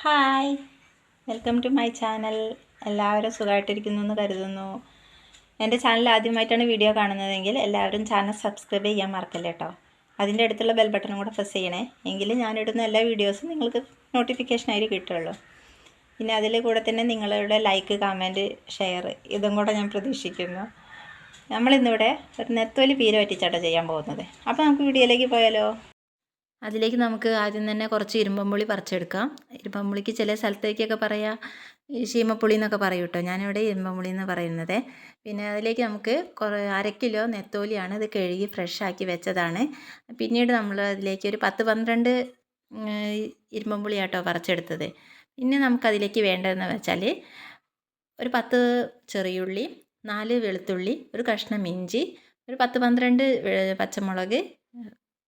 Hi, welcome to my channel. എല്ലാവരും സുഖമായിട്ടിരിക്കുന്നു എന്ന് കരുതുന്നു. എൻ്റെ ചാനൽ ആദ്യമായിട്ടാണ് വീഡിയോ കാണുന്നതെങ്കിൽ എല്ലാവരും ചാനൽ സബ്സ്ക്രൈബ് ചെയ്യാൻ മറക്കല്ലേ കേട്ടോ. അതിൻ്റെ അടുത്തുള്ള ബെൽ ബട്ടണും കൂടെ പ്രസ് ചെയ്യണേ, എങ്കിലും ഞാനിടുന്ന എല്ലാ വീഡിയോസും നിങ്ങൾക്ക് നോട്ടിഫിക്കേഷനായിട്ട് കിട്ടുള്ളൂ. പിന്നെ അതിൽ കൂടെ തന്നെ നിങ്ങളുടെ ലൈക്ക്, കമൻറ്റ്, ഷെയർ ഇതും കൂടെ ഞാൻ പ്രതീക്ഷിക്കുന്നു. നമ്മളിന്നിവിടെ ഒരു നെത്തോലി പീര വറ്റിച്ചാട്ടോ ചെയ്യാൻ പോകുന്നത്. അപ്പോൾ നമുക്ക് വീഡിയോയിലേക്ക് പോയാലോ. അതിലേക്ക് നമുക്ക് ആദ്യം തന്നെ കുറച്ച് ഇരുമ്പമ്പുളി പറിച്ചെടുക്കാം. ഇരുമ്പമ്പുളിക്ക് ചില സ്ഥലത്തേക്കൊക്കെ പറയാം ശീമപ്പുളി എന്നൊക്കെ പറയും കേട്ടോ. ഞാനിവിടെ ഇരുമ്പമ്പുളി എന്ന് പറയുന്നത്. പിന്നെ അതിലേക്ക് നമുക്ക് അര കിലോ നെത്തോലിയാണ്. ഇത് കഴുകി ഫ്രഷാക്കി വെച്ചതാണ്. പിന്നീട് നമ്മൾ അതിലേക്ക് ഒരു 10-12 ഇരുമ്പമ്പുളിയാട്ടോ പറിച്ചെടുത്തത്. പിന്നെ നമുക്കതിലേക്ക് വേണ്ടതെന്ന് വെച്ചാൽ ഒരു 10 ചെറിയുള്ളി, 4 വെളുത്തുള്ളി, ഒരു കഷ്ണം ഇഞ്ചി, ഒരു 10-12 പച്ചമുളക്,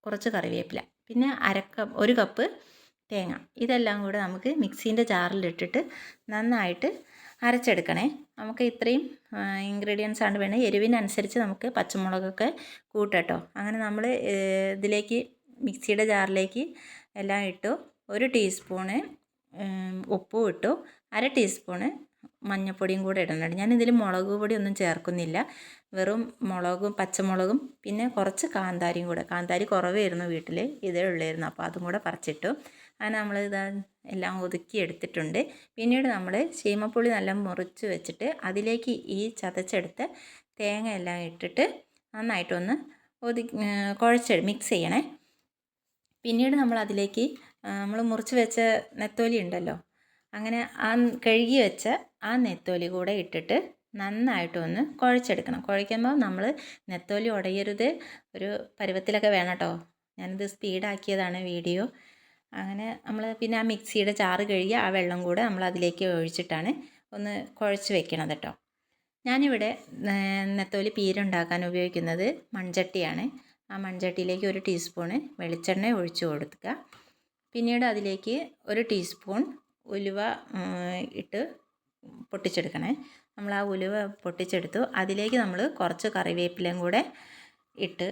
കുറച്ച് കറിവേപ്പില, പിന്നെ ഒരു കപ്പ് തേങ്ങ. ഇതെല്ലാം കൂടെ നമുക്ക് മിക്സീൻ്റെ ജാറിലിട്ടിട്ട് നന്നായിട്ട് അരച്ചെടുക്കണേ. നമുക്ക് ഇത്രയും ഇൻഗ്രീഡിയൻസ് ആണ് വേണ്ടത്. എരിവിനനുസരിച്ച് നമുക്ക് പച്ചമുളകൊക്കെ കൂട്ടട്ടോ. അങ്ങനെ നമ്മൾ ഇതിലേക്ക് മിക്സിയുടെ ജാറിലേക്ക് എല്ലാം ഇട്ടു. 1 ടീസ്പൂണ് ഉപ്പും ഇട്ടു. 1/2 ടീസ്പൂണ് മഞ്ഞൾപ്പൊടിയും കൂടെ ഇടുന്നുണ്ട്. ഞാനിതിൽ മുളക് പൊടി ഒന്നും ചേർക്കുന്നില്ല. വെറും മുളകും പച്ചമുളകും പിന്നെ കുറച്ച് കാന്താരിയും കൂടെ. കാന്താരി കുറവായിരുന്നു വീട്ടിൽ, ഇതേ ഉള്ളായിരുന്നു. അപ്പോൾ അതും കൂടെ പറിച്ചിട്ടു. അങ്ങനെ നമ്മൾ എല്ലാം ഒതുക്കി എടുത്തിട്ടുണ്ട്. പിന്നീട് നമ്മൾ ശീമപ്പുളി നല്ല മുറിച്ച് വെച്ചിട്ട് അതിലേക്ക് ഈ ചതച്ചെടുത്ത് തേങ്ങ എല്ലാം ഇട്ടിട്ട് നന്നായിട്ടൊന്ന് മിക്സ് ചെയ്യണേ. പിന്നീട് നമ്മൾ അതിലേക്ക് നമ്മൾ മുറിച്ച് വെച്ച നെത്തോലി ഉണ്ടല്ലോ, അങ്ങനെ ആ കഴുകി വെച്ച ആ നെത്തോലി കൂടെ ഇട്ടിട്ട് നന്നായിട്ടൊന്ന് കുഴച്ചെടുക്കണം. കുഴയ്ക്കുമ്പോൾ നമ്മൾ നെത്തോലി ഉടയരുത്, ഒരു പരുവത്തിലൊക്കെ വേണം കേട്ടോ. ഞാനിത് സ്പീഡാക്കിയതാണ് വീഡിയോ. അങ്ങനെ നമ്മൾ പിന്നെ ആ മിക്സിയുടെ ചാറ് കഴുകി ആ വെള്ളം കൂടെ നമ്മൾ അതിലേക്ക് ഒഴിച്ചിട്ടാണ് ഒന്ന് കുഴച്ച് വെക്കണത് കേട്ടോ. ഞാനിവിടെ നെത്തോലി പീര ഉണ്ടാക്കാൻ ഉപയോഗിക്കുന്നത് മൺചട്ടിയാണ്. ആ മൺചട്ടിയിലേക്ക് 1 ടീസ്പൂണ് വെളിച്ചെണ്ണ ഒഴിച്ച് കൊടുക്കുക. പിന്നീട് അതിലേക്ക് 1 ടീസ്പൂൺ ഉലുവ ഇട്ട് പൊട്ടിച്ചെടുക്കണേ. നമ്മൾ ആ ഉലുവ പൊട്ടിച്ചെടുത്തു. അതിലേക്ക് നമ്മൾ കുറച്ച് കറിവേപ്പിലയും കൂടെ ഇട്ട്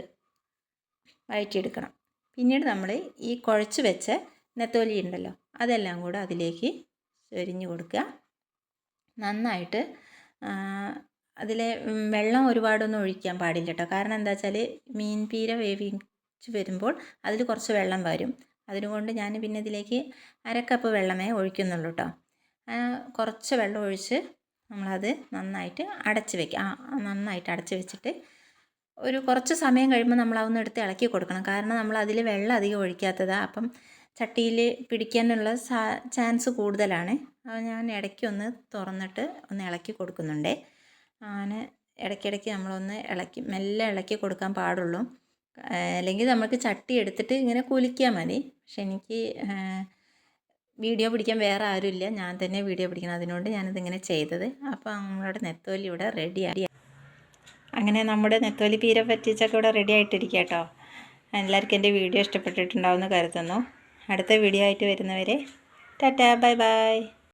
വഴറ്റിയെടുക്കണം. പിന്നീട് നമ്മൾ ഈ കുഴച്ച് വെച്ച നെത്തോലി ഉണ്ടല്ലോ അതെല്ലാം കൂടെ അതിലേക്ക് ചൊരിഞ്ഞ് കൊടുക്കുക. നന്നായിട്ട് അതിലെ വെള്ളം ഒരുപാടൊന്നും ഒഴിക്കാൻ പാടില്ല കേട്ടോ. കാരണം എന്താ വെച്ചാൽ മീൻ പീര വേവിച്ച് വരുമ്പോൾ അതിൽ കുറച്ച് വെള്ളം വരും. അതുകൊണ്ട് ഞാൻ പിന്നെ ഇതിലേക്ക് 1/2 കപ്പ് വെള്ളമേ ഒഴിക്കുന്നുള്ളൂ കേട്ടോ. കുറച്ച് വെള്ളം ഒഴിച്ച് നമ്മളത് നന്നായിട്ട് അടച്ച് വയ്ക്കുക. നന്നായിട്ട് അടച്ച് വെച്ചിട്ട് ഒരു കുറച്ച് സമയം കഴിയുമ്പോൾ നമ്മളതൊന്ന് എടുത്ത് ഇളക്കി കൊടുക്കണം. കാരണം നമ്മൾ അതിൽ വെള്ളം അധികം ഒഴിക്കാത്തതാണ്. അപ്പം ചട്ടിയിൽ പിടിക്കാനുള്ള ചാൻസ് കൂടുതലാണ്. അത് ഞാൻ ഇടയ്ക്കൊന്ന് തുറന്നിട്ട് ഒന്ന് ഇളക്കി കൊടുക്കുന്നുണ്ട്. അങ്ങനെ ഇടയ്ക്കിടയ്ക്ക് നമ്മളൊന്ന് മെല്ലെ ഇളക്കി കൊടുക്കാൻ പാടുള്ളൂ. അല്ലെങ്കിൽ നമുക്ക് ചട്ടി എടുത്തിട്ട് ഇങ്ങനെ കുലുക്കിയാൽ മതി. പക്ഷെ എനിക്ക് വീഡിയോ പിടിക്കാൻ വേറെ ആരുമില്ല, ഞാൻ തന്നെ വീഡിയോ പിടിക്കണം. അതുകൊണ്ട് ഞാനിതിങ്ങനെ ചെയ്തത്. അപ്പോൾ നമ്മളുടെ നെത്തോലി ഇവിടെ റെഡിയായി. അങ്ങനെ നമ്മുടെ നെത്തോലി പീര പറ്റിച്ചൊക്കെ ഇവിടെ റെഡി ആയിട്ടിരിക്കുക കേട്ടോ. എല്ലാവർക്കും എൻ്റെ വീഡിയോ ഇഷ്ടപ്പെട്ടിട്ടുണ്ടാവുമെന്ന് കരുതുന്നു. അടുത്ത വീഡിയോ ആയിട്ട് വരുന്നവരെ ടാറ്റാ, ബൈ ബൈ.